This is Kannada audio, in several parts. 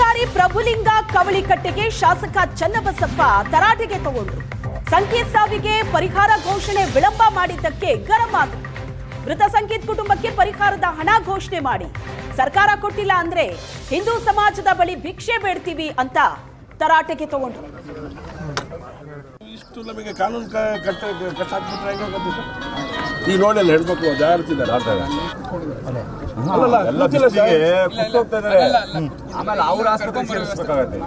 ಅಧಿಕಾರಿ ಪ್ರಭುಲಿಂಗ ಕವಳಿಕಟ್ಟೆಗೆ ಶಾಸಕ ಚನ್ನಬಸಪ್ಪ ತರಾಟೆಗೆ ತಗೊಂಡ್ರು. ಸಂಕೇತ್ ಸಾವಿಗೆ ಪರಿಹಾರ ಘೋಷಣೆ ವಿಳಂಬ ಮಾಡಿದ್ದಕ್ಕೆ ಗರಂ ಆದ್ರು. ಮೃತ ಸಂಕೇತ್ ಕುಟುಂಬಕ್ಕೆ ಪರಿಹಾರದ ಹಣ ಘೋಷಣೆ ಮಾಡಿ ಸರ್ಕಾರ ಕೊಟ್ಟಿಲ್ಲ ಅಂದ್ರೆ ಹಿಂದೂ ಸಮಾಜದ ಬಳಿ ಭಿಕ್ಷೆ ಬೇಡ್ತೀವಿ ಅಂತ ತರಾಟೆಗೆ ತಗೊಂಡ್ರು. ಇಷ್ಟು ನಮಗೆ ಕಾನೂನು ಕಟ್ಟಾಕ್ಬಿಟ್ರೆ ಈ ನೋಡಲ್ಲ ಹೆಣ್ಮಕ್ಳು ಜಾಗ್ರತಿದ್ದಾರೆ ಆಮೇಲೆ ಅವ್ರ ಆಸ್ಪತ್ರೆ ಸೇರಿಸಬೇಕಾಗತ್ತೆ.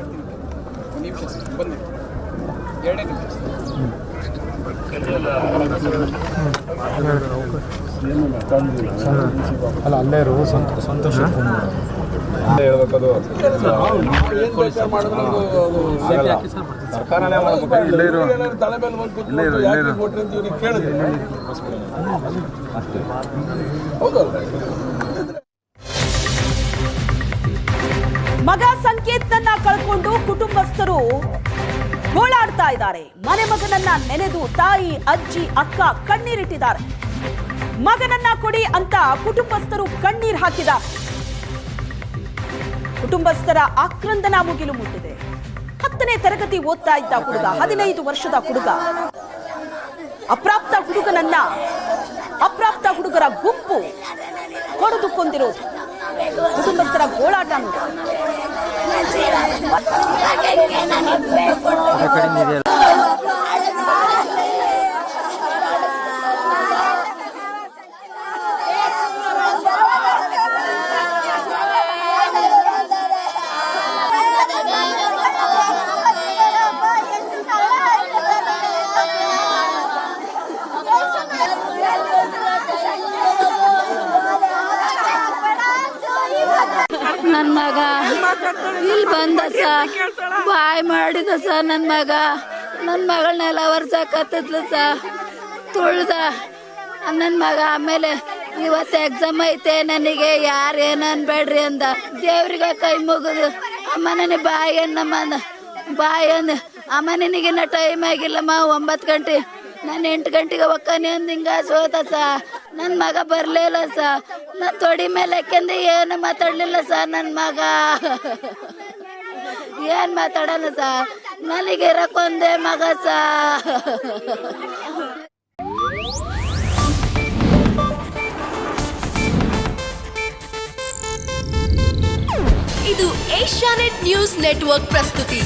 ಅಲ್ಲ ಅಲ್ಲೇ ಇರು ಸಂತೋಷ ಹೇಳ್ಬೇಕದು ಸರ್ಕಾರನೇ ತಲೆ ಮೇಲೆ ಕೇಳಿದ್ರೆ ಮಗ ಸಂಕೇತ್ನನ್ನ ಕಳ್ಕೊಂಡು ಕುಟುಂಬಸ್ಥರು ಗೋಳಾಡ್ತಾ ಇದ್ದಾರೆ. ಮನೆ ಮಗನನ್ನ ನೆನೆದು ತಾಯಿ, ಅಜ್ಜಿ, ಅಕ್ಕ ಕಣ್ಣೀರಿಟ್ಟಿದ್ದಾರೆ. ಮಗನನ್ನ ಕೊಡಿ ಅಂತ ಕುಟುಂಬಸ್ಥರು ಕಣ್ಣೀರ್ ಹಾಕಿದ್ದಾರೆ. ಕುಟುಂಬಸ್ಥರ ಆಕ್ರಂದನ ಮುಗಿಲು ಮುಟ್ಟಿದೆ. 10ನೇ ತರಗತಿ ಓದ್ತಾ ಇದ್ದ ಹುಡುಗ, 15 ವರ್ಷದ ಹುಡುಗ, ಅಪ್ರಾಪ್ತ ಹುಡುಗರ ಗುಂಪು ಹೊಡೆದು ಕೊಂದಿರೋದು. ಕುಟುಂಬಸ್ಥರ ಗೋಳಾಟ ನನ್ನ ಮಗ ಇಲ್ಲಿ ಬಂದ ಬಾಯ್ ಮಾಡಿದ ನನ್ನ ಮಗಳನ್ನೆಲ್ಲ ವರ್ಷಕತ್ತಿದ್ಲು ತುಳ್ದ ನನ್ನ ಮಗ. ಆಮೇಲೆ ಇವತ್ತು ಎಕ್ಸಾಮ್ ಐತೆ, ನನಗೆ ಯಾರೇನು ಅನ್ಬೇಡ್ರಿ ಅಂದ. ದೇವ್ರಿಗೆ ಕೈ ಮುಗಿದು ಅಮ್ಮ ನನಗೆ ಬಾಯ್ ಅಂದ. ಅಮ್ಮ ನಿನಗಿನ್ನ ಟೈಮ್ ಆಗಿಲ್ಲಮ್ಮ, 9 ಗಂಟೆ, ನಾನು 8 ಗಂಟೆಗೆ ಒಕ್ಕನೆ ಅಂದ. ಹಿಂಗ ಸೋತ ನನ್ನ ಮಗ ಬರ್ಲಿಲ್ಲ ನನ್ನ ತೊಡಿ ಮೇಲೆ ಯಾಕೆಂದ್ರೆ ಏನು ಮಾತಾಡ್ಲಿಲ್ಲ ನನ್ನ ಮಗ. ಏನ್ ಮಾತಾಡಲ್ಲ ನನಗೆ ಇರಕ್ಕೊಂದೇ ಮಗ ಇದು ಏಷ್ಯಾನೆಟ್ ನ್ಯೂಸ್ ನೆಟ್ವರ್ಕ್ ಪ್ರಸ್ತುತಿ.